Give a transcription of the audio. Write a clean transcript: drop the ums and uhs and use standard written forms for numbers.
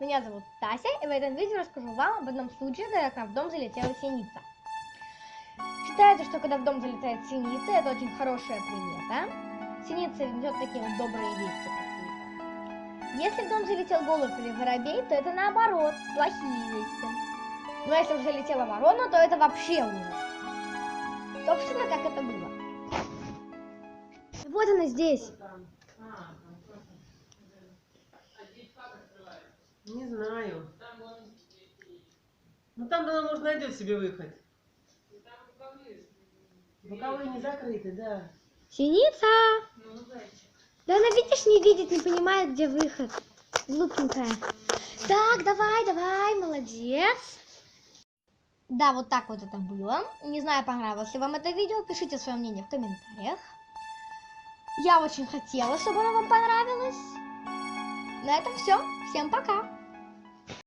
Меня зовут Тася, и в этом видео расскажу вам об одном случае, когда к нам в дом залетела синица. Считается, что когда в дом залетает синица, это очень хорошая примета. Синица несет такие вот добрые вести какие-то. Если в дом залетел голубь или воробей, то это наоборот, плохие вести. Но если уже залетела ворона, то это вообще ужас. Собственно, как это было. Вот она здесь. Не знаю. Ну там она, может, найдет себе выход. Боковые не закрыты, да. Синица! Да она, видишь, не видит, не понимает, где выход. Глупенькая. Так, давай, молодец. Да, вот так вот это было. Не знаю, понравилось ли вам это видео. Пишите свое мнение в комментариях. Я очень хотела, чтобы оно вам понравилось. На этом все. Всем пока.